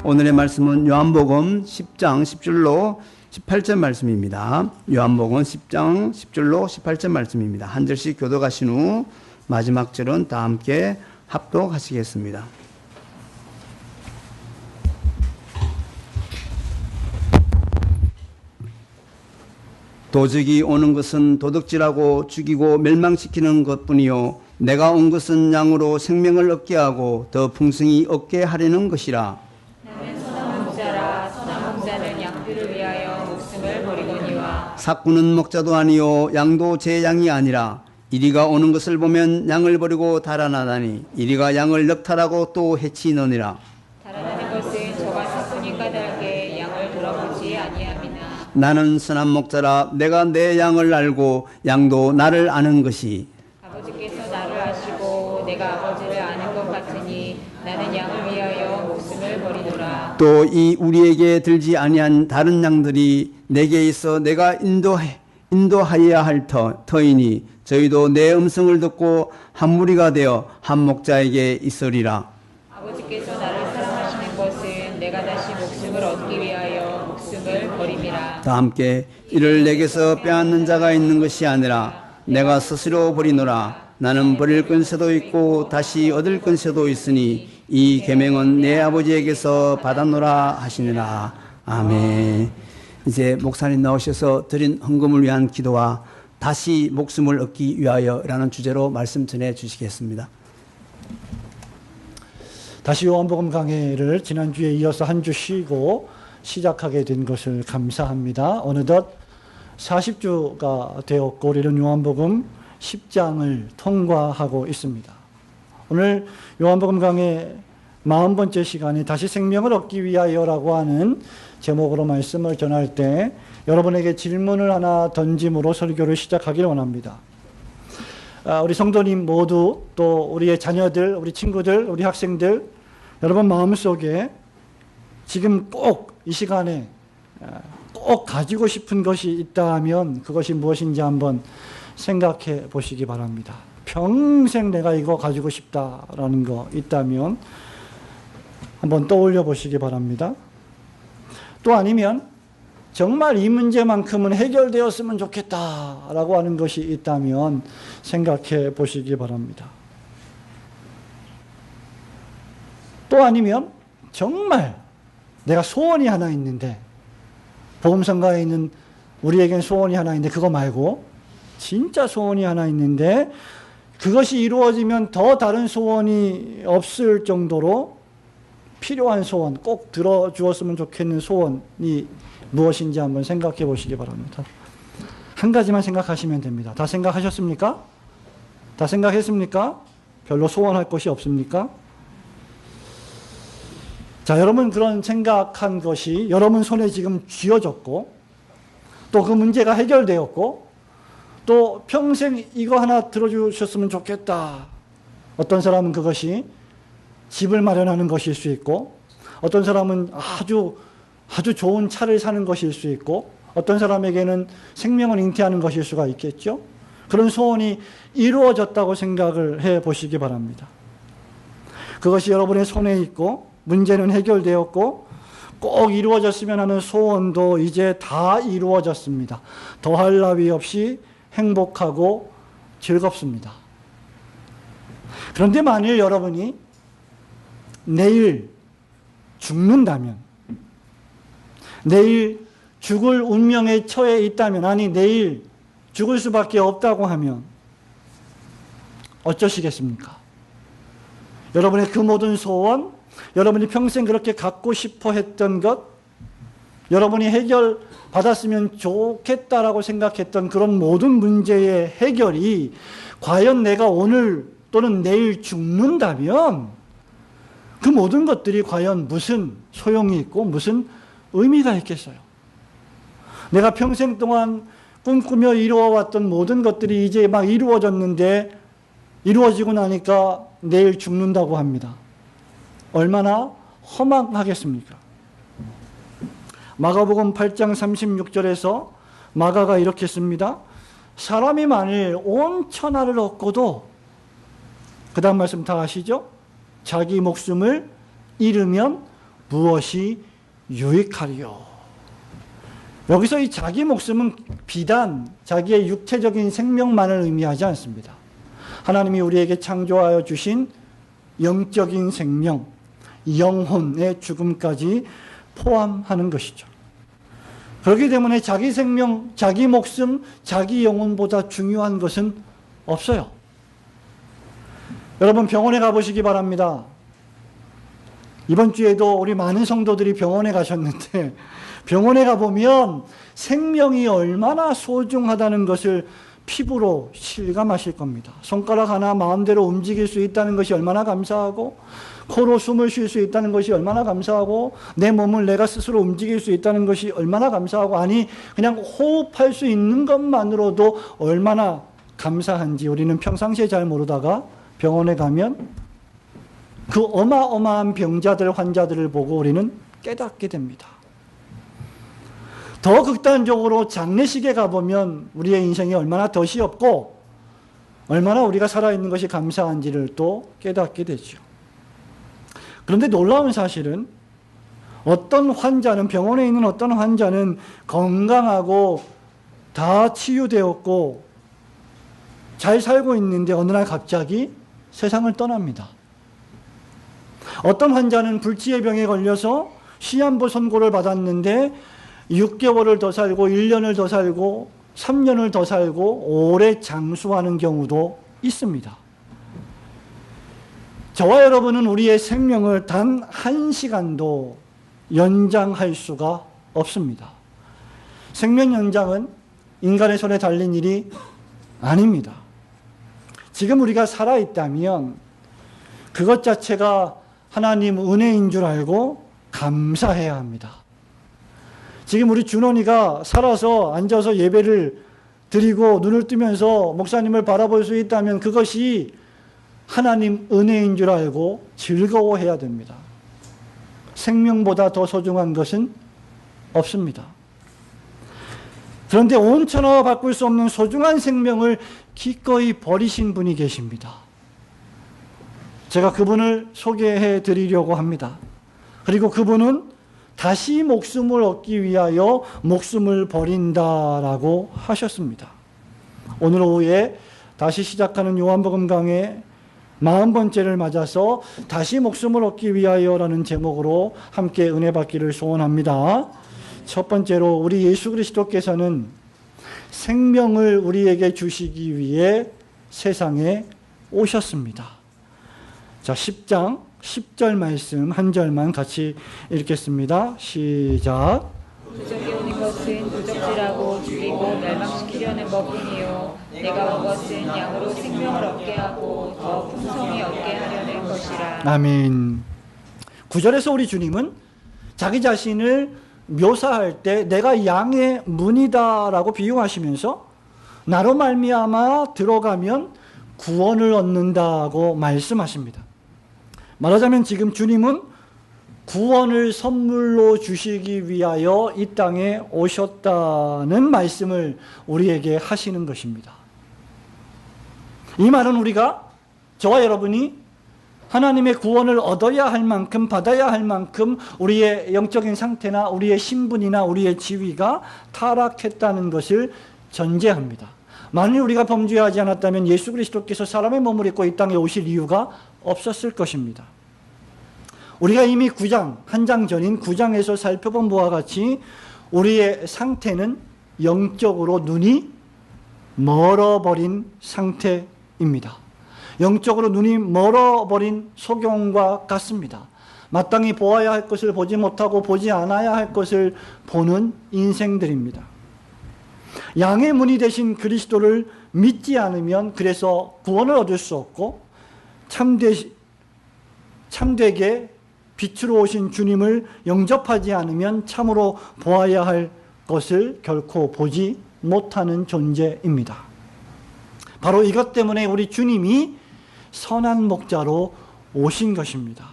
오늘의 말씀은 요한복음 10장 10절로 18절 말씀입니다. 요한복음 10장 10절로 18절 말씀입니다. 한 절씩 교독하신 후 마지막 절은 다 함께 합독하시겠습니다. 도적이 오는 것은 도둑질하고 죽이고 멸망시키는 것뿐이요 내가 온 것은 양으로 생명을 얻게 하고 더 풍성히 얻게 하려는 것이라. 나는 선한 목자라. 선한 목자는 양들을 위하여 목숨을 버리거니와. 삭구는 목자도 아니요 양도 제 양이 아니라 이리가 오는 것을 보면 양을 버리고 달아나다니 이리가 양을 넉탈하고 또 해치느니라. 달아나는 것은 저가 삭군이 까닭에 양을 돌아보지 아니함이나. 나는 선한 목자라. 내가 내 양을 알고 양도 나를 아는 것이. 아버지께서 나를 아시고 내가 아버지를 아는 것 같으니 나는 양을 위하여 목숨을 버리노라. 또 이 우리에게 들지 아니한 다른 양들이 내게 있어 내가 인도하여야 할 터이니 저희도 내 음성을 듣고 한 무리가 되어 한 목자에게 있으리라. 아버지께서 나를 사랑하시는 것은 내가 다시 목숨을 얻기 위하여 목숨을 버림이라. 다 함께 이를 내게서 빼앗는 자가 있는 것이 아니라 내가 스스로 버리노라. 나는 버릴 권세도 있고 다시 얻을 권세도 있으니 이 계명은 내 아버지에게서 받았노라 하시니라. 아멘. 이제 목사님 나오셔서 드린 헌금을 위한 기도와 다시 목숨을 얻기 위하여라는 주제로 말씀 전해 주시겠습니다. 다시 요한복음 강해를 지난주에 이어서 한 주 쉬고 시작하게 된 것을 감사합니다. 어느덧 40주가 되었고 우리는 요한복음 10장을 통과하고 있습니다. 오늘 요한복음 강해 40번째 시간에 다시 생명을 얻기 위하여라고 하는 제목으로 말씀을 전할 때 여러분에게 질문을 하나 던짐으로 설교를 시작하기를 원합니다. 우리 성도님 모두 또 우리의 자녀들, 우리 친구들, 우리 학생들 여러분 마음속에 지금 꼭 이 시간에 꼭 가지고 싶은 것이 있다면 그것이 무엇인지 한번 생각해 보시기 바랍니다. 평생 내가 이거 가지고 싶다라는 거 있다면 한번 떠올려 보시기 바랍니다. 또 아니면 정말 이 문제만큼은 해결되었으면 좋겠다라고 하는 것이 있다면 생각해 보시기 바랍니다. 또 아니면 정말 내가 소원이 하나 있는데 보험성가에 있는 우리에겐 소원이 하나 있는데 그거 말고 진짜 소원이 하나 있는데 그것이 이루어지면 더 다른 소원이 없을 정도로 필요한 소원, 꼭 들어주었으면 좋겠는 소원이 무엇인지 한번 생각해 보시기 바랍니다. 한 가지만 생각하시면 됩니다. 다 생각하셨습니까? 다 생각했습니까? 별로 소원할 것이 없습니까? 자, 여러분 그런 생각한 것이 여러분 손에 지금 쥐어졌고 또 그 문제가 해결되었고 또 평생 이거 하나 들어주셨으면 좋겠다. 어떤 사람은 그것이 집을 마련하는 것일 수 있고 어떤 사람은 아주 좋은 차를 사는 것일 수 있고 어떤 사람에게는 생명을 잉태하는 것일 수가 있겠죠. 그런 소원이 이루어졌다고 생각을 해 보시기 바랍니다. 그것이 여러분의 손에 있고 문제는 해결되었고 꼭 이루어졌으면 하는 소원도 이제 다 이루어졌습니다. 더할 나위 없이 행복하고 즐겁습니다. 그런데 만일 여러분이 내일 죽는다면, 내일 죽을 운명에 처해 있다면, 아니 내일 죽을 수밖에 없다고 하면 어쩌시겠습니까? 여러분의 그 모든 소원, 여러분이 평생 그렇게 갖고 싶어 했던 것, 여러분이 해결받았으면 좋겠다라고 생각했던 그런 모든 문제의 해결이 과연 내가 오늘 또는 내일 죽는다면 그 모든 것들이 과연 무슨 소용이 있고 무슨 의미가 있겠어요? 내가 평생 동안 꿈꾸며 이루어왔던 모든 것들이 이제 막 이루어졌는데 이루어지고 나니까 내일 죽는다고 합니다. 얼마나 허망하겠습니까? 마가복음 8장 36절에서 마가가 이렇게 씁니다. 사람이 만일 온 천하를 얻고도 그 다음 말씀 다 아시죠? 자기 목숨을 잃으면 무엇이 유익하리요. 여기서 이 자기 목숨은 비단 자기의 육체적인 생명만을 의미하지 않습니다. 하나님이 우리에게 창조하여 주신 영적인 생명, 영혼의 죽음까지 포함하는 것이죠. 그렇기 때문에 자기 생명, 자기 목숨, 자기 영혼보다 중요한 것은 없어요. 여러분 병원에 가보시기 바랍니다. 이번 주에도 우리 많은 성도들이 병원에 가셨는데 병원에 가보면 생명이 얼마나 소중하다는 것을 피부로 실감하실 겁니다. 손가락 하나 마음대로 움직일 수 있다는 것이 얼마나 감사하고, 코로 숨을 쉴 수 있다는 것이 얼마나 감사하고, 내 몸을 내가 스스로 움직일 수 있다는 것이 얼마나 감사하고, 아니 그냥 호흡할 수 있는 것만으로도 얼마나 감사한지 우리는 평상시에 잘 모르다가 병원에 가면 그 어마어마한 병자들, 환자들을 보고 우리는 깨닫게 됩니다. 더 극단적으로 장례식에 가보면 우리의 인생이 얼마나 덫이 없고 얼마나 우리가 살아있는 것이 감사한지를 또 깨닫게 되죠. 그런데 놀라운 사실은 어떤 환자는, 병원에 있는 어떤 환자는 건강하고 다 치유되었고 잘 살고 있는데 어느 날 갑자기 세상을 떠납니다. 어떤 환자는 불치의 병에 걸려서 시한부 선고를 받았는데 6개월을 더 살고 1년을 더 살고 3년을 더 살고 오래 장수하는 경우도 있습니다. 저와 여러분은 우리의 생명을 단 1시간도 연장할 수가 없습니다. 생명 연장은 인간의 손에 달린 일이 아닙니다. 지금 우리가 살아있다면 그것 자체가 하나님 은혜인 줄 알고 감사해야 합니다. 지금 우리 준원이가 살아서 앉아서 예배를 드리고 눈을 뜨면서 목사님을 바라볼 수 있다면 그것이 하나님 은혜인 줄 알고 즐거워해야 됩니다. 생명보다 더 소중한 것은 없습니다. 그런데 온 천하와 바꿀 수 없는 소중한 생명을 기꺼이 버리신 분이 계십니다. 제가 그분을 소개해 드리려고 합니다. 그리고 그분은 다시 목숨을 얻기 위하여 목숨을 버린다라고 하셨습니다. 오늘 오후에 다시 시작하는 요한복음 강의 40번째를 맞아서 다시 목숨을 얻기 위하여라는 제목으로 함께 은혜 받기를 소원합니다. 첫 번째로 우리 예수 그리스도께서는 생명을 우리에게 주시기 위해 세상에 오셨습니다. 자, 10장 10절 말씀 한 절만 같이 읽겠습니다. 시작. 부적이 오는 것은 부적질하고 죽이고 멸망시키려는 것뿐이요 내가 온 것은 양으로 생명을 얻게 하고 더 풍성히 얻게 하려는 것이라. 아멘. 9절에서 우리 주님은 자기 자신을 묘사할 때 내가 양의 문이다라고 비유하시면서 나로 말미암아 들어가면 구원을 얻는다고 말씀하십니다. 말하자면 지금 주님은 구원을 선물로 주시기 위하여 이 땅에 오셨다는 말씀을 우리에게 하시는 것입니다. 이 말은 우리가, 저와 여러분이 하나님의 구원을 얻어야 할 만큼, 받아야 할 만큼 우리의 영적인 상태나 우리의 신분이나 우리의 지위가 타락했다는 것을 전제합니다. 만일 우리가 범죄하지 않았다면 예수 그리스도께서 사람의 몸을 입고 이 땅에 오실 이유가 없었을 것입니다. 우리가 이미 9장, 한 장 전인 9장에서 살펴본 바와 같이 우리의 상태는 영적으로 눈이 멀어버린 상태입니다. 영적으로 눈이 멀어버린 소경과 같습니다. 마땅히 보아야 할 것을 보지 못하고 보지 않아야 할 것을 보는 인생들입니다. 양의 문이 되신 그리스도를 믿지 않으면 그래서 구원을 얻을 수 없고 참되게 빛으로 오신 주님을 영접하지 않으면 참으로 보아야 할 것을 결코 보지 못하는 존재입니다. 바로 이것 때문에 우리 주님이 선한 목자로 오신 것입니다.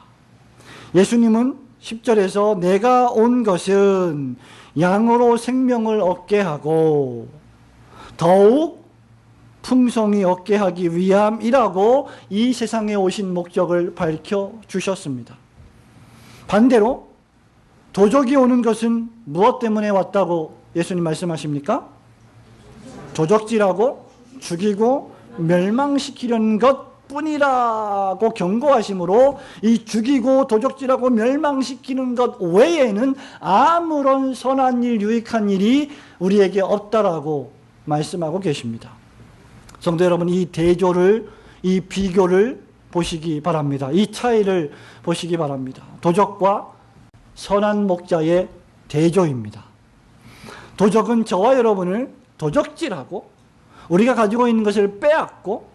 예수님은 10절에서 내가 온 것은 양으로 생명을 얻게 하고 더욱 풍성히 얻게 하기 위함이라고 이 세상에 오신 목적을 밝혀주셨습니다. 반대로 도적이 오는 것은 무엇 때문에 왔다고 예수님 말씀하십니까? 도적질하고 죽이고 멸망시키려는 것 뿐이라고 경고하시므로 이 죽이고 도적질하고 멸망시키는 것 외에는 아무런 선한 일, 유익한 일이 우리에게 없다라고 말씀하고 계십니다. 성도 여러분, 이 대조를, 이 비교를 보시기 바랍니다. 이 차이를 보시기 바랍니다. 도적과 선한 목자의 대조입니다. 도적은 저와 여러분을 도적질하고 우리가 가지고 있는 것을 빼앗고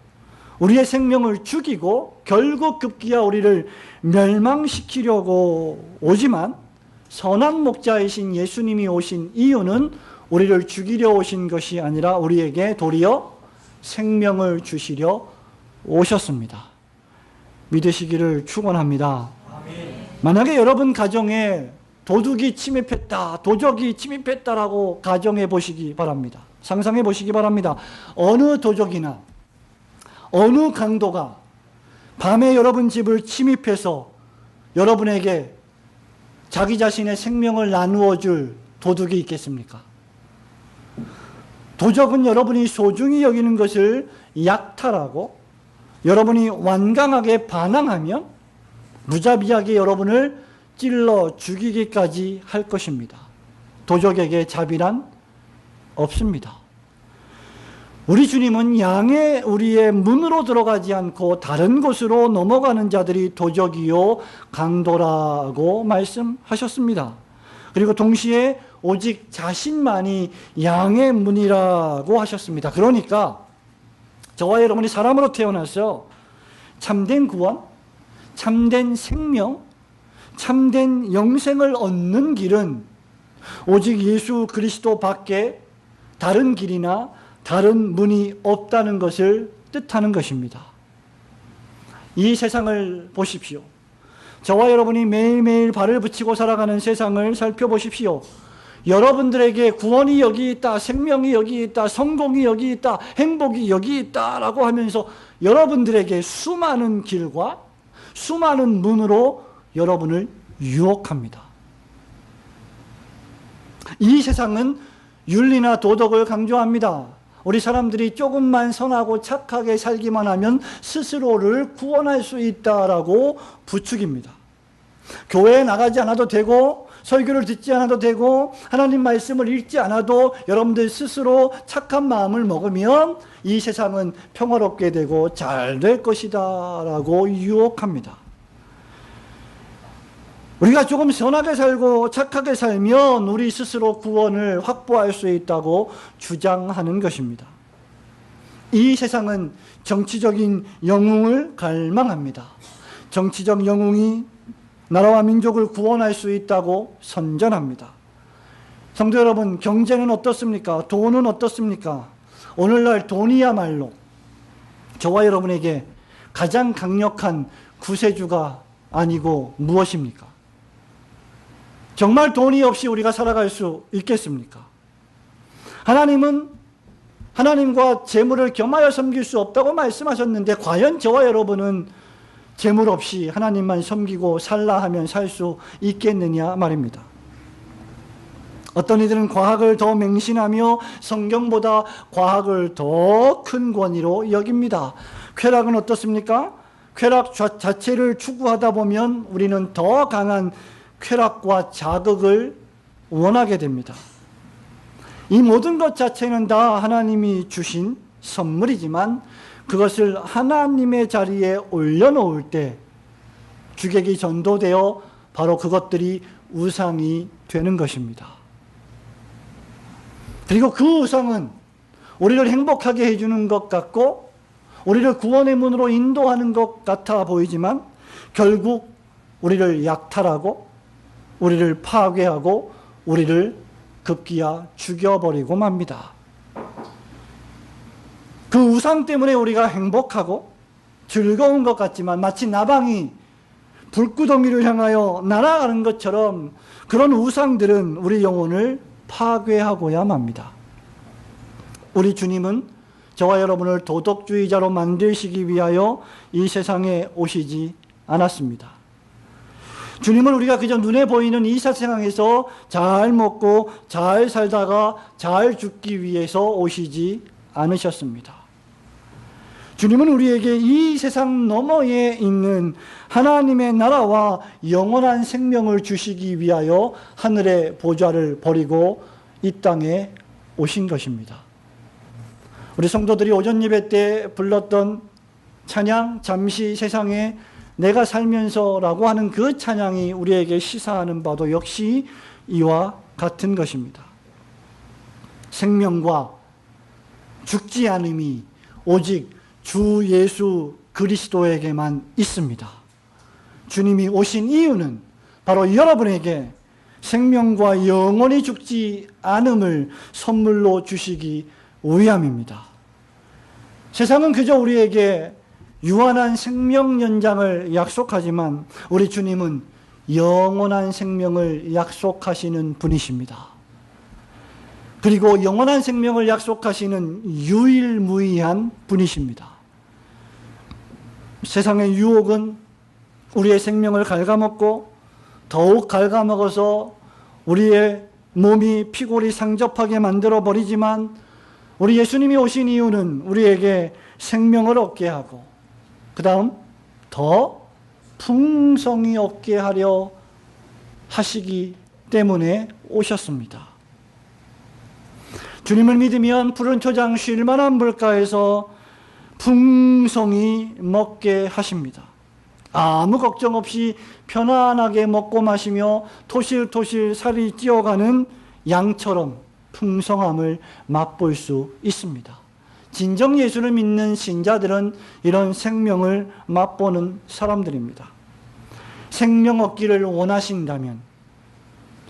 우리의 생명을 죽이고 결국 급기야 우리를 멸망시키려고 오지만, 선한 목자이신 예수님이 오신 이유는 우리를 죽이려 오신 것이 아니라 우리에게 도리어 생명을 주시려 오셨습니다. 믿으시기를 축원합니다. 만약에 여러분 가정에 도둑이 침입했다, 도적이 침입했다라고 가정해 보시기 바랍니다. 상상해 보시기 바랍니다. 어느 도적이나 어느 강도가 밤에 여러분 집을 침입해서 여러분에게 자기 자신의 생명을 나누어 줄 도둑이 있겠습니까? 도적은 여러분이 소중히 여기는 것을 약탈하고 여러분이 완강하게 반항하면 무자비하게 여러분을 찔러 죽이기까지 할 것입니다. 도적에게 자비란 없습니다. 우리 주님은 양의 우리의 문으로 들어가지 않고 다른 곳으로 넘어가는 자들이 도적이요 강도라고 말씀하셨습니다. 그리고 동시에 오직 자신만이 양의 문이라고 하셨습니다. 그러니까 저와 여러분이 사람으로 태어나서 참된 구원, 참된 생명, 참된 영생을 얻는 길은 오직 예수 그리스도 밖에 다른 길이나 다른 문이 없다는 것을 뜻하는 것입니다. 이 세상을 보십시오. 저와 여러분이 매일매일 발을 붙이고 살아가는 세상을 살펴보십시오. 여러분들에게 구원이 여기 있다, 생명이 여기 있다, 성공이 여기 있다, 행복이 여기 있다라고 하면서 여러분들에게 수많은 길과 수많은 문으로 여러분을 유혹합니다. 이 세상은 윤리나 도덕을 강조합니다. 우리 사람들이 조금만 선하고 착하게 살기만 하면 스스로를 구원할 수 있다라고 부추깁니다. 교회에 나가지 않아도 되고 설교를 듣지 않아도 되고 하나님 말씀을 읽지 않아도 여러분들 스스로 착한 마음을 먹으면 이 세상은 평화롭게 되고 잘 될 것이다 라고 유혹합니다. 우리가 조금 선하게 살고 착하게 살면 우리 스스로 구원을 확보할 수 있다고 주장하는 것입니다. 이 세상은 정치적인 영웅을 갈망합니다. 정치적 영웅이 나라와 민족을 구원할 수 있다고 선전합니다. 성도 여러분, 경제는 어떻습니까? 돈은 어떻습니까? 오늘날 돈이야말로 저와 여러분에게 가장 강력한 구세주가 아니고 무엇입니까? 정말 돈이 없이 우리가 살아갈 수 있겠습니까? 하나님은 하나님과 재물을 겸하여 섬길 수 없다고 말씀하셨는데 과연 저와 여러분은 재물 없이 하나님만 섬기고 살라 하면 살 수 있겠느냐 말입니다. 어떤 이들은 과학을 더 맹신하며 성경보다 과학을 더 큰 권위로 여깁니다. 쾌락은 어떻습니까? 쾌락 자체를 추구하다 보면 우리는 더 강한 쾌락과 자극을 원하게 됩니다. 이 모든 것 자체는 다 하나님이 주신 선물이지만 그것을 하나님의 자리에 올려놓을 때 주객이 전도되어 바로 그것들이 우상이 되는 것입니다. 그리고 그 우상은 우리를 행복하게 해주는 것 같고 우리를 구원의 문으로 인도하는 것 같아 보이지만 결국 우리를 약탈하고 우리를 파괴하고 우리를 급기야 죽여버리고 맙니다. 그 우상 때문에 우리가 행복하고 즐거운 것 같지만 마치 나방이 불구덩이를 향하여 날아가는 것처럼 그런 우상들은 우리 영혼을 파괴하고야 맙니다. 우리 주님은 저와 여러분을 도덕주의자로 만드시기 위하여 이 세상에 오시지 않았습니다. 주님은 우리가 그저 눈에 보이는 이 세상에서 잘 먹고 잘 살다가 잘 죽기 위해서 오시지 않으셨습니다. 주님은 우리에게 이 세상 너머에 있는 하나님의 나라와 영원한 생명을 주시기 위하여 하늘의 보좌를 버리고 이 땅에 오신 것입니다. 우리 성도들이 오전 예배 때 불렀던 찬양, 잠시 세상에 내가 살면서라고 하는 그 찬양이 우리에게 시사하는 바도 역시 이와 같은 것입니다. 생명과 죽지 않음이 오직 주 예수 그리스도에게만 있습니다. 주님이 오신 이유는 바로 여러분에게 생명과 영원히 죽지 않음을 선물로 주시기 위함입니다. 세상은 그저 우리에게 유한한 생명 연장을 약속하지만 우리 주님은 영원한 생명을 약속하시는 분이십니다. 그리고 영원한 생명을 약속하시는 유일무이한 분이십니다. 세상의 유혹은 우리의 생명을 갉아먹고 더욱 갉아먹어서 우리의 몸이 피골이 상접하게 만들어버리지만 우리 예수님이 오신 이유는 우리에게 생명을 얻게 하고 그 다음 더 풍성히 얻게 하려 하시기 때문에 오셨습니다. 주님을 믿으면 푸른 초장 쉴 만한 물가에서 풍성히 먹게 하십니다. 아무 걱정 없이 편안하게 먹고 마시며 토실토실 살이 찌어가는 양처럼 풍성함을 맛볼 수 있습니다. 진정 예수를 믿는 신자들은 이런 생명을 맛보는 사람들입니다. 생명 얻기를 원하신다면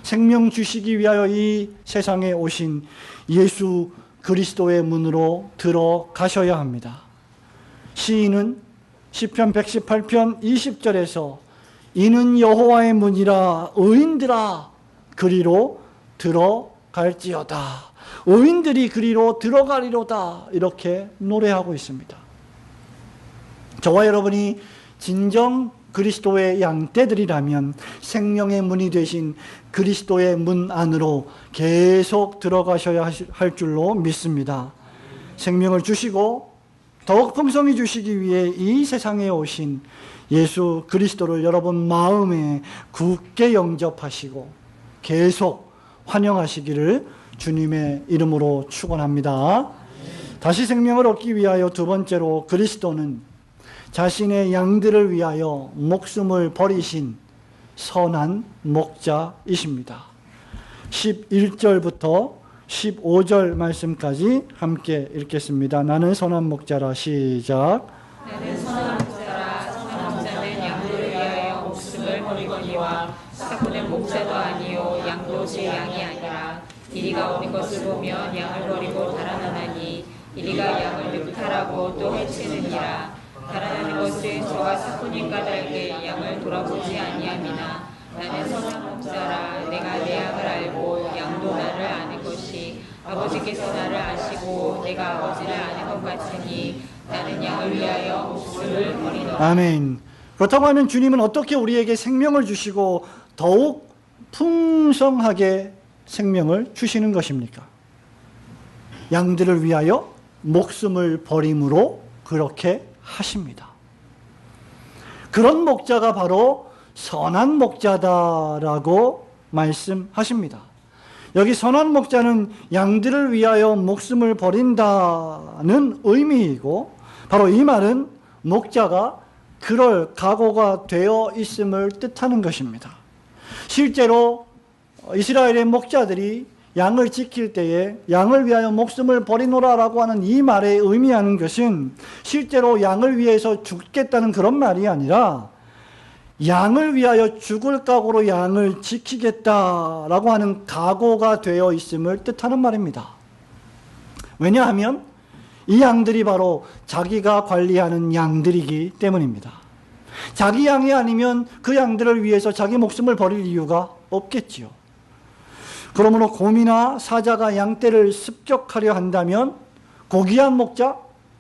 생명 주시기 위하여 이 세상에 오신 예수 그리스도의 문으로 들어가셔야 합니다. 시인은 시편 118편 20절에서 이는 여호와의 문이라 의인들아 그리로 들어갈지어다. 의인들이 그리로 들어가리로다. 이렇게 노래하고 있습니다. 저와 여러분이 진정 그리스도의 양떼들이라면 생명의 문이 되신 그리스도의 문 안으로 계속 들어가셔야 할 줄로 믿습니다. 생명을 주시고 더욱 풍성히 주시기 위해 이 세상에 오신 예수 그리스도를 여러분 마음에 굳게 영접하시고 계속 환영하시기를 주님의 이름으로 축원합니다. 다시 생명을 얻기 위하여 두 번째로 그리스도는 자신의 양들을 위하여 목숨을 버리신 선한 목자이십니다. 11절부터 15절 말씀까지 함께 읽겠습니다. 나는 선한 목자라. 시작. 나는 선한 목자라. 선한 목자는 양들을 위하여 목숨을 버리거니와 사고는 목자도 아니요 양도 제 양이 아니라 이리가 오는 것을 보면 양을 버리고 달아나나니 이리가 양을 늑탈하고 또 해치느니라. 달아나는 것은 저와 사꾼님과 달게 양을 돌아보지 아니함이나 나는 선한 목자라. 내가 내 양을 알고 양도 나를 아는 것이 아버지께서 나를 아시고 내가 아버지를 아는 것 같으니 나는 양을 위하여 목숨을 버리노라. 아멘. 그렇다고 하면 주님은 어떻게 우리에게 생명을 주시고 더욱 풍성하게 생명을 주시는 것입니까? 양들을 위하여 목숨을 버림으로 그렇게 하십니다. 그런 목자가 바로 선한 목자다라고 말씀하십니다. 여기 선한 목자는 양들을 위하여 목숨을 버린다는 의미이고 바로 이 말은 목자가 그럴 각오가 되어 있음을 뜻하는 것입니다. 실제로 이스라엘의 목자들이 양을 지킬 때에 양을 위하여 목숨을 버리노라라고 하는 이 말에 의미하는 것은 실제로 양을 위해서 죽겠다는 그런 말이 아니라 양을 위하여 죽을 각오로 양을 지키겠다라고 하는 각오가 되어 있음을 뜻하는 말입니다. 왜냐하면 이 양들이 바로 자기가 관리하는 양들이기 때문입니다. 자기 양이 아니면 그 양들을 위해서 자기 목숨을 버릴 이유가 없겠지요. 그러므로 곰이나 사자가 양떼를 습격하려 한다면 고귀한 목자,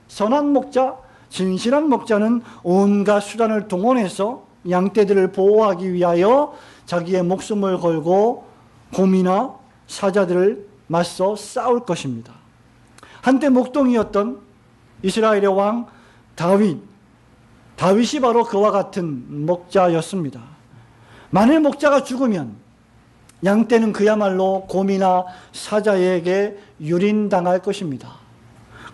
선한 목자, 진실한 목자는 온갖 수단을 동원해서 양떼들을 보호하기 위하여 자기의 목숨을 걸고 곰이나 사자들을 맞서 싸울 것입니다. 한때 목동이었던 이스라엘의 왕 다윗이 바로 그와 같은 목자였습니다. 만일 목자가 죽으면 양떼는 그야말로 곰이나 사자에게 유린당할 것입니다.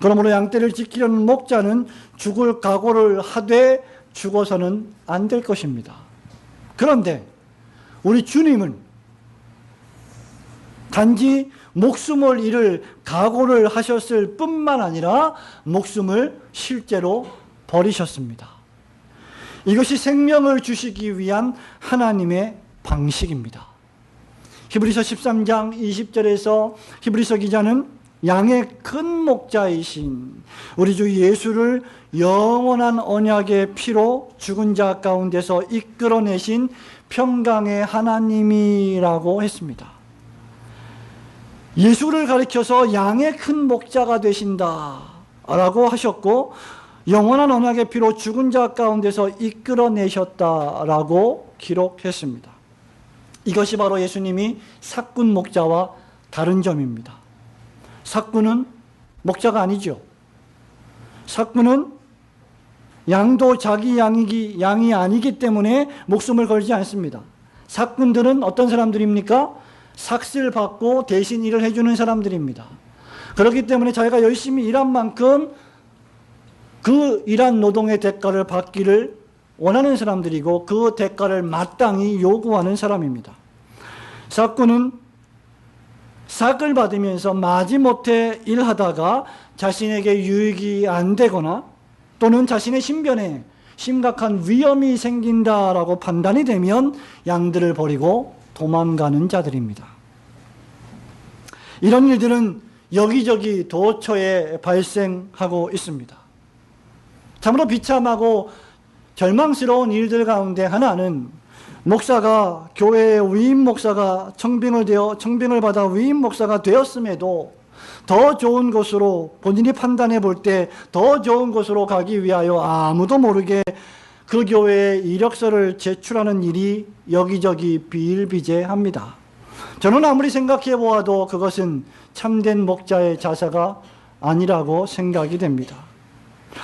그러므로 양떼를 지키려는 목자는 죽을 각오를 하되 죽어서는 안 될 것입니다. 그런데 우리 주님은 단지 목숨을 잃을 각오를 하셨을 뿐만 아니라 목숨을 실제로 버리셨습니다. 이것이 생명을 주시기 위한 하나님의 방식입니다. 히브리서 13장 20절에서 히브리서 기자는 양의 큰 목자이신 우리 주 예수를 영원한 언약의 피로 죽은 자 가운데서 이끌어내신 평강의 하나님이라고 했습니다. 예수를 가리켜서 양의 큰 목자가 되신다라고 하셨고 영원한 언약의 피로 죽은 자 가운데서 이끌어내셨다라고 기록했습니다. 이것이 바로 예수님이 삭군 목자와 다른 점입니다. 삭군은 목자가 아니죠. 삭군은 양도 자기 양이 아니기 때문에 목숨을 걸지 않습니다. 삭군들은 어떤 사람들입니까? 삭슬 받고 대신 일을 해주는 사람들입니다. 그렇기 때문에 자기가 열심히 일한 만큼 그 일한 노동의 대가를 받기를 원하는 사람들이고 그 대가를 마땅히 요구하는 사람입니다. 삭군은 삭을 받으면서 마지못해 일하다가 자신에게 유익이 안 되거나 또는 자신의 신변에 심각한 위험이 생긴다라고 판단이 되면 양들을 버리고 도망가는 자들입니다. 이런 일들은 여기저기 도처에 발생하고 있습니다. 참으로 비참하고 절망스러운 일들 가운데 하나는 목사가 교회의 위임 목사가 청빙을 받아 위임 목사가 되었음에도 더 좋은 곳으로 본인이 판단해 볼 때 더 좋은 곳으로 가기 위하여 아무도 모르게 그 교회에 이력서를 제출하는 일이 여기저기 비일비재합니다. 저는 아무리 생각해 보아도 그것은 참된 목자의 자세가 아니라고 생각이 됩니다.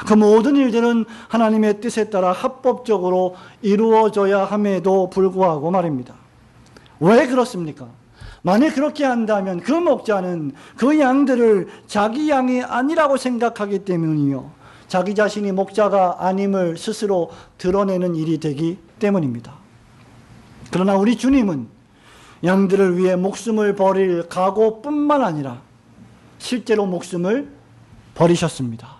그 모든 일들은 하나님의 뜻에 따라 합법적으로 이루어져야 함에도 불구하고 말입니다. 왜 그렇습니까? 만약 그렇게 한다면 그 목자는 그 양들을 자기 양이 아니라고 생각하기 때문이요, 자기 자신이 목자가 아님을 스스로 드러내는 일이 되기 때문입니다. 그러나 우리 주님은 양들을 위해 목숨을 버릴 각오뿐만 아니라 실제로 목숨을 버리셨습니다.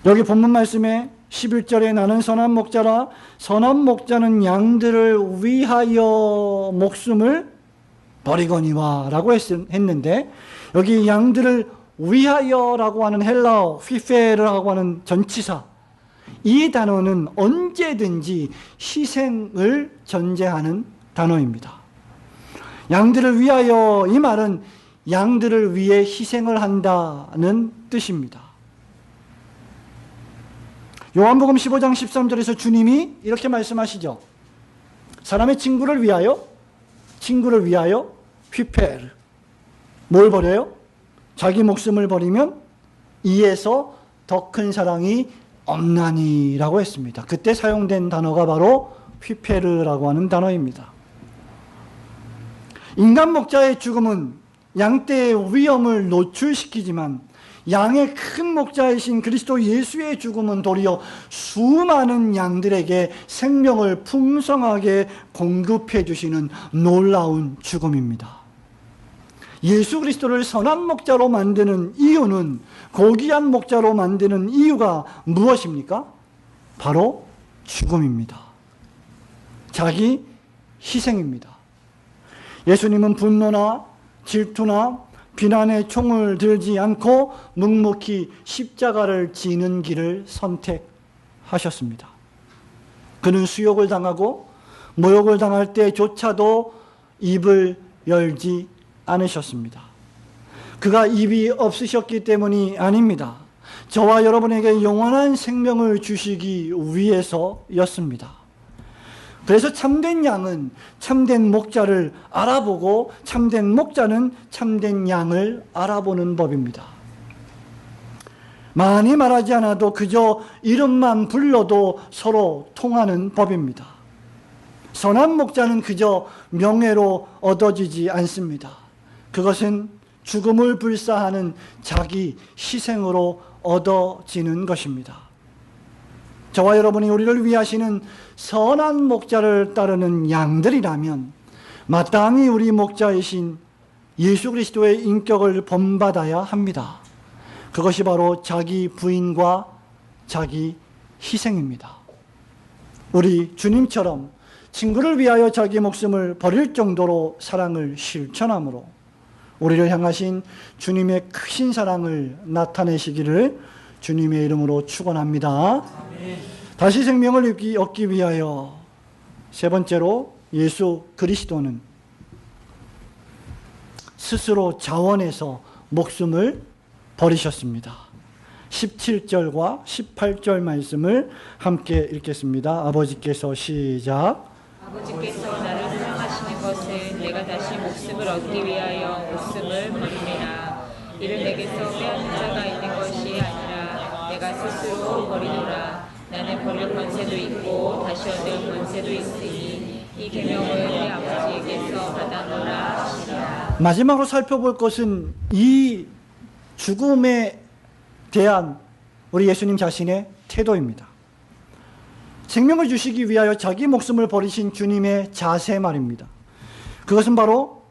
여기 본문 말씀에 11절에 나는 선한 목자라, 선한 목자는 양들을 위하여 목숨을 버리거니와 라고 했는데, 여기 양들을 위하여라고 하는 헬라어 휘페르라고 하는 전치사, 이 단어는 언제든지 희생을 전제하는 단어입니다. 양들을 위하여, 이 말은 양들을 위해 희생을 한다는 뜻입니다. 요한복음 15장 13절에서 주님이 이렇게 말씀하시죠. 사람의 친구를 위하여 휘페르. 뭘 버려요? 자기 목숨을 버리면 이에서 더 큰 사랑이 없나니라고 했습니다. 그때 사용된 단어가 바로 휘페르라고 하는 단어입니다. 인간 목자의 죽음은 양떼의 위험을 노출시키지만 양의 큰 목자이신 그리스도 예수의 죽음은 도리어 수많은 양들에게 생명을 풍성하게 공급해 주시는 놀라운 죽음입니다. 예수 그리스도를 선한 목자로 만드는 이유는, 고귀한 목자로 만드는 이유가 무엇입니까? 바로 죽음입니다. 자기 희생입니다. 예수님은 분노나 질투나 비난의 총을 들지 않고 묵묵히 십자가를 지는 길을 선택하셨습니다. 그는 수욕을 당하고 모욕을 당할 때조차도 입을 열지 않으셨습니다. 그가 입이 없으셨기 때문이 아닙니다. 저와 여러분에게 영원한 생명을 주시기 위해서였습니다. 그래서 참된 양은 참된 목자를 알아보고 참된 목자는 참된 양을 알아보는 법입니다. 많이 말하지 않아도 그저 이름만 불러도 서로 통하는 법입니다. 선한 목자는 그저 명예로 얻어지지 않습니다. 그것은 죽음을 불사하는 자기 희생으로 얻어지는 것입니다. 저와 여러분이 우리를 위하시는 선한 목자를 따르는 양들이라면 마땅히 우리 목자이신 예수 그리스도의 인격을 본받아야 합니다. 그것이 바로 자기 부인과 자기 희생입니다. 우리 주님처럼 친구를 위하여 자기 목숨을 버릴 정도로 사랑을 실천함으로 우리를 향하신 주님의 크신 사랑을 나타내시기를 주님의 이름으로 축원합니다. 다시 생명을 얻기 위하여 세 번째로 예수 그리스도는 스스로 자원해서 목숨을 버리셨습니다. 17절과 18절 말씀을 함께 읽겠습니다. 아버지께서 시작. 아버지께서 나를 사랑하시는 것은 내가 다시 목숨을 얻기 위하여 목숨을 버리리라. 이를 내게서 빼앗는 자가 있는 것이 아니라 내가 스스로 버리노라. 나는 버릴 권세도 있고 다시 얻을 권세도 있으니 이 계명을 내 아버지에게서 받아노라 하시라. 마지막으로 살펴볼 것은 이 죽음에 대한 우리 예수님 자신의 태도입니다. 생명을 주시기 위하여 자기 목숨을 버리신 주님의 자세 말입니다. 그것은 바로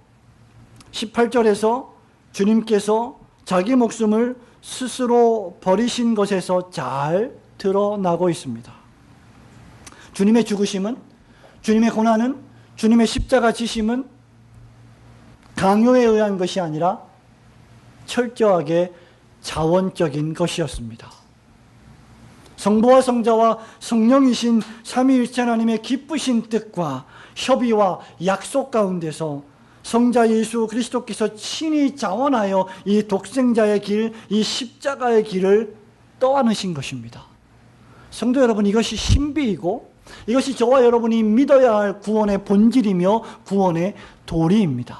18절에서 주님께서 자기 목숨을 스스로 버리신 것에서 잘 드러나고 있습니다. 주님의 죽으심은, 주님의 고난은, 주님의 십자가 지심은 강요에 의한 것이 아니라 철저하게 자원적인 것이었습니다. 성부와 성자와 성령이신 삼위일체 하나님의 기쁘신 뜻과 협의와 약속 가운데서 성자 예수 그리스도께서 친히 자원하여 이 독생자의 길, 이 십자가의 길을 떠안으신 것입니다. 성도 여러분, 이것이 신비이고 이것이 저와 여러분이 믿어야 할 구원의 본질이며 구원의 도리입니다.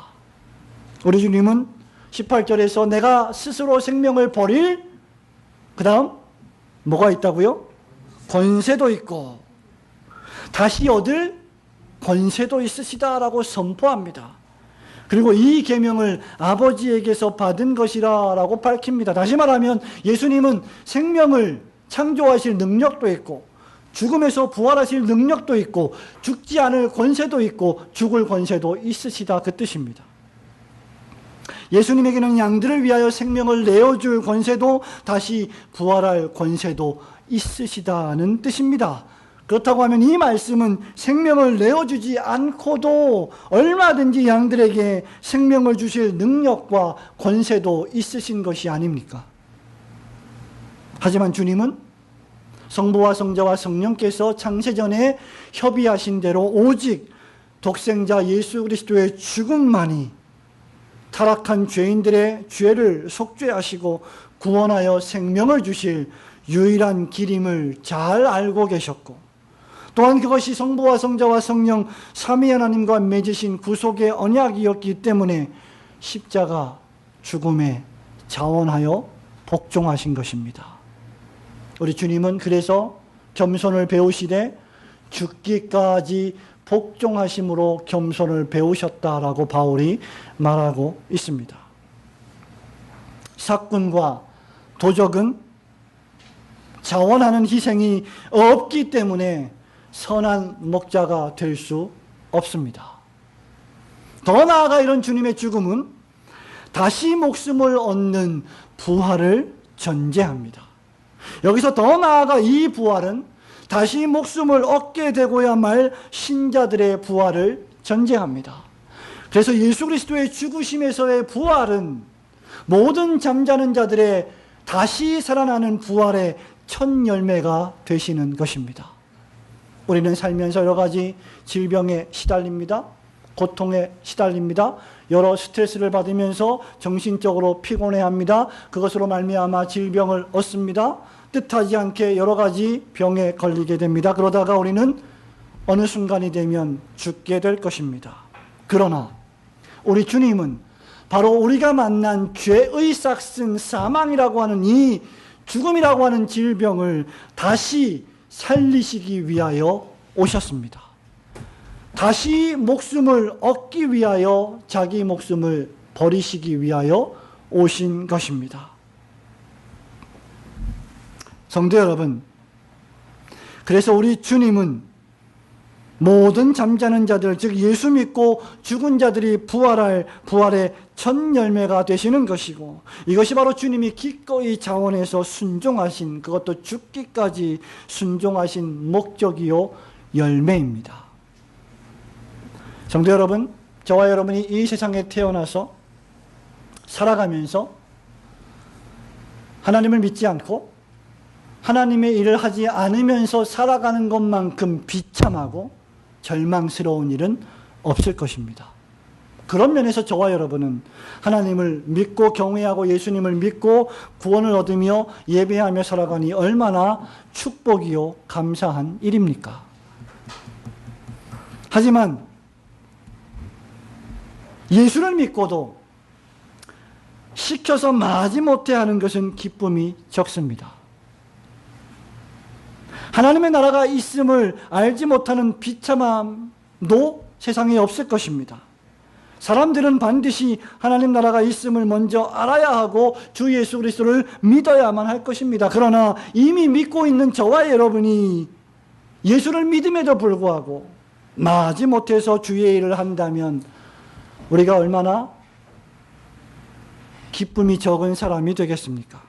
우리 주님은 18절에서 내가 스스로 생명을 버릴, 그 다음 뭐가 있다고요? 권세도 있고 다시 얻을 권세도 있으시다라고 선포합니다. 그리고 이 계명을 아버지에게서 받은 것이라고 밝힙니다. 다시 말하면 예수님은 생명을 창조하실 능력도 있고 죽음에서 부활하실 능력도 있고 죽지 않을 권세도 있고 죽을 권세도 있으시다, 그 뜻입니다. 예수님에게는 양들을 위하여 생명을 내어줄 권세도 다시 부활할 권세도 있으시다는 뜻입니다. 그렇다고 하면 이 말씀은 생명을 내어주지 않고도 얼마든지 양들에게 생명을 주실 능력과 권세도 있으신 것이 아닙니까? 하지만 주님은 성부와 성자와 성령께서 창세전에 협의하신 대로 오직 독생자 예수 그리스도의 죽음만이 타락한 죄인들의 죄를 속죄하시고 구원하여 생명을 주실 유일한 길임을 잘 알고 계셨고, 또한 그것이 성부와 성자와 성령 삼위 하나님과 맺으신 구속의 언약이었기 때문에 십자가 죽음에 자원하여 복종하신 것입니다. 우리 주님은 그래서 겸손을 배우시되 죽기까지 복종하심으로 겸손을 배우셨다라고 바울이 말하고 있습니다. 사꾼과 도적은 자원하는 희생이 없기 때문에 선한 목자가 될 수 없습니다. 더 나아가 이런 주님의 죽음은 다시 목숨을 얻는 부활을 전제합니다. 여기서 더 나아가 이 부활은 다시 목숨을 얻게 되고야 말 신자들의 부활을 전제합니다. 그래서 예수 그리스도의 죽으심에서의 부활은 모든 잠자는 자들의 다시 살아나는 부활의 첫 열매가 되시는 것입니다. 우리는 살면서 여러 가지 질병에 시달립니다. 고통에 시달립니다. 여러 스트레스를 받으면서 정신적으로 피곤해합니다. 그것으로 말미암아 질병을 얻습니다. 뜻하지 않게 여러 가지 병에 걸리게 됩니다. 그러다가 우리는 어느 순간이 되면 죽게 될 것입니다. 그러나 우리 주님은 바로 우리가 만난 죄의 싹슨 사망이라고 하는 이 죽음이라고 하는 질병을 다시 살리시기 위하여 오셨습니다. 다시 목숨을 얻기 위하여 자기 목숨을 버리시기 위하여 오신 것입니다. 성도 여러분, 그래서 우리 주님은 모든 잠자는 자들, 즉 예수 믿고 죽은 자들이 부활의 첫 열매가 되시는 것이고, 이것이 바로 주님이 기꺼이 자원해서 순종하신, 그것도 죽기까지 순종하신 목적이요 열매입니다. 성도 여러분, 저와 여러분이 이 세상에 태어나서 살아가면서 하나님을 믿지 않고 하나님의 일을 하지 않으면서 살아가는 것만큼 비참하고 절망스러운 일은 없을 것입니다. 그런 면에서 저와 여러분은 하나님을 믿고 경외하고 예수님을 믿고 구원을 얻으며 예배하며 살아가니 얼마나 축복이요 감사한 일입니까? 하지만 예수를 믿고도 시켜서 마지못해 하는 것은 기쁨이 적습니다. 하나님의 나라가 있음을 알지 못하는 비참함도 세상에 없을 것입니다. 사람들은 반드시 하나님 나라가 있음을 먼저 알아야 하고 주 예수 그리스도를 믿어야만 할 것입니다. 그러나 이미 믿고 있는 저와 여러분이 예수를 믿음에도 불구하고 마지못해서 주의 일을 한다면 우리가 얼마나 기쁨이 적은 사람이 되겠습니까?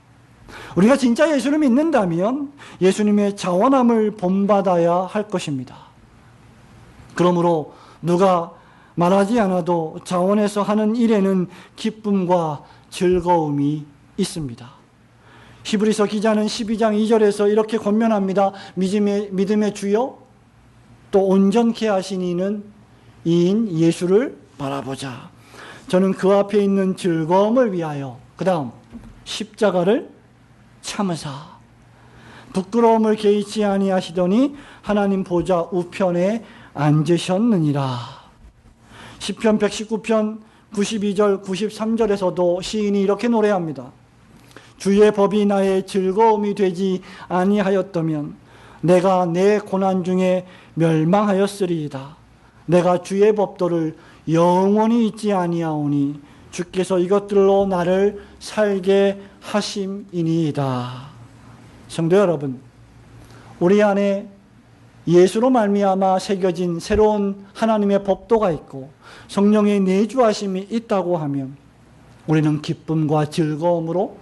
우리가 진짜 예수를 믿는다면 예수님의 자원함을 본받아야 할 것입니다. 그러므로 누가 말하지 않아도 자원해서 하는 일에는 기쁨과 즐거움이 있습니다. 히브리서 기자는 12장 2절에서 이렇게 권면합니다. 믿음의 주요 또 온전케 하신 이는 이인 예수를 바라보자. 저는 그 앞에 있는 즐거움을 위하여 그 다음 십자가를 참으사 부끄러움을 개의치 아니하시더니 하나님 보좌 우편에 앉으셨느니라. 시편 119편 92절 93절에서도 시인이 이렇게 노래합니다. 주의 법이 나의 즐거움이 되지 아니하였다면 내가 내 고난 중에 멸망하였으리이다. 내가 주의 법도를 영원히 잊지 아니하오니 주께서 이것들로 나를 살게 하심이니이다. 성도 여러분, 우리 안에 예수로 말미암아 새겨진 새로운 하나님의 법도가 있고 성령의 내주하심이 있다고 하면 우리는 기쁨과 즐거움으로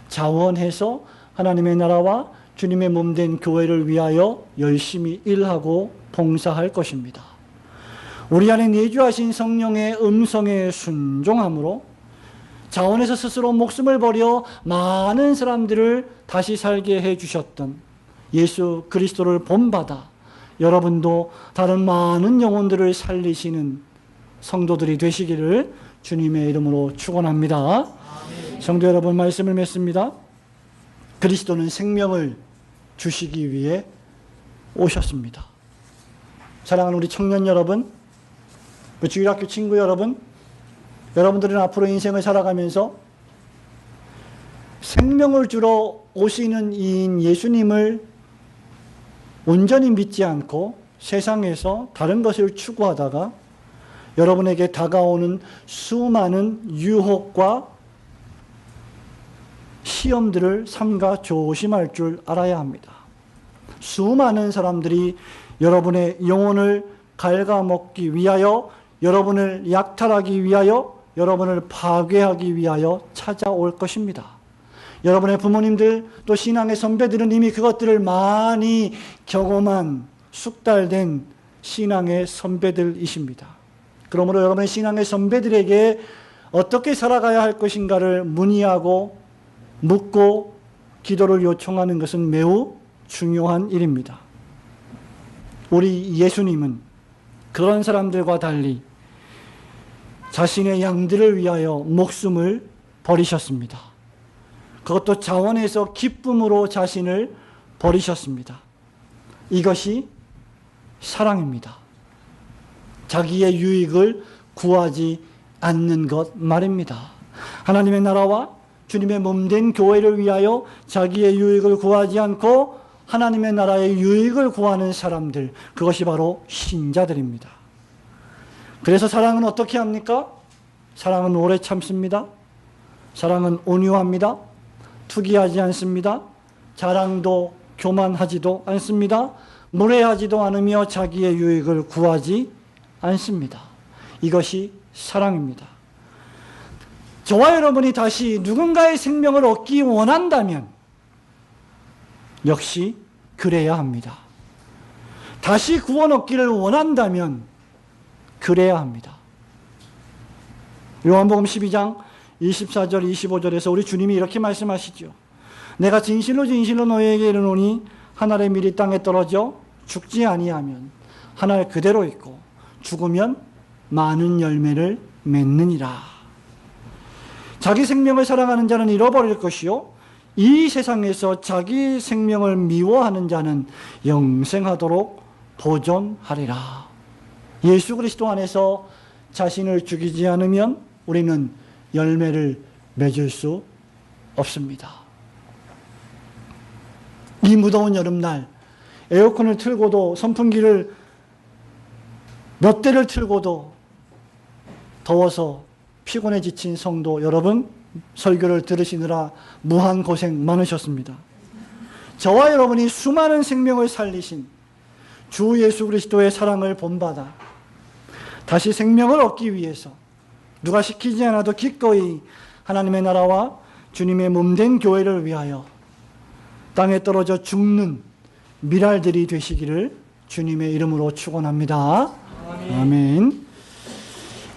자원해서 하나님의 나라와 주님의 몸된 교회를 위하여 열심히 일하고 봉사할 것입니다. 우리 안에 내주하신 성령의 음성에 순종함으로 자원해서 스스로 목숨을 버려 많은 사람들을 다시 살게 해주셨던 예수 그리스도를 본받아 여러분도 다른 많은 영혼들을 살리시는 성도들이 되시기를 주님의 이름으로 축원합니다. 아멘. 성도 여러분, 말씀을 맺습니다. 그리스도는 생명을 주시기 위해 오셨습니다. 사랑하는 우리 청년 여러분, 주일학교 친구 여러분, 여러분들은 앞으로 인생을 살아가면서 생명을 주러 오시는 이인 예수님을 온전히 믿지 않고 세상에서 다른 것을 추구하다가 여러분에게 다가오는 수많은 유혹과 시험들을 삼가 조심할 줄 알아야 합니다. 수많은 사람들이 여러분의 영혼을 갉아먹기 위하여, 여러분을 약탈하기 위하여, 여러분을 파괴하기 위하여 찾아올 것입니다. 여러분의 부모님들 또 신앙의 선배들은 이미 그것들을 많이 경험한 숙달된 신앙의 선배들이십니다. 그러므로 여러분의 신앙의 선배들에게 어떻게 살아가야 할 것인가를 문의하고 묻고 기도를 요청하는 것은 매우 중요한 일입니다. 우리 예수님은 그런 사람들과 달리 자신의 양들을 위하여 목숨을 버리셨습니다. 그것도 자원에서 기쁨으로 자신을 버리셨습니다. 이것이 사랑입니다. 자기의 유익을 구하지 않는 것 말입니다. 하나님의 나라와 주님의 몸된 교회를 위하여 자기의 유익을 구하지 않고 하나님의 나라의 유익을 구하는 사람들, 그것이 바로 신자들입니다. 그래서 사랑은 어떻게 합니까? 사랑은 오래 참습니다. 사랑은 온유합니다. 투기하지 않습니다. 자랑도 교만하지도 않습니다. 무례하지도 않으며 자기의 유익을 구하지 않습니다. 이것이 사랑입니다. 저와 여러분이 다시 누군가의 생명을 얻기 원한다면 역시 그래야 합니다. 다시 구원 얻기를 원한다면 그래야 합니다. 요한복음 12장 24절 25절에서 우리 주님이 이렇게 말씀하시죠. 내가 진실로 진실로 너희에게 이르노니 한 알의 밀이 땅에 떨어져 죽지 아니하면 한 알 그대로 있고 죽으면 많은 열매를 맺느니라. 자기 생명을 사랑하는 자는 잃어버릴 것이요 이 세상에서 자기 생명을 미워하는 자는 영생하도록 보존하리라. 예수 그리스도 안에서 자신을 죽이지 않으면 우리는 열매를 맺을 수 없습니다. 이 무더운 여름날 에어컨을 틀고도 선풍기를 몇 대를 틀고도 더워서 피곤해 지친 성도 여러분, 설교를 들으시느라 무한 고생 많으셨습니다. 저와 여러분이 수많은 생명을 살리신 주 예수 그리스도의 사랑을 본받아 다시 생명을 얻기 위해서 누가 시키지 않아도 기꺼이 하나님의 나라와 주님의 몸된 교회를 위하여 땅에 떨어져 죽는 밀알들이 되시기를 주님의 이름으로 축원합니다. 아멘.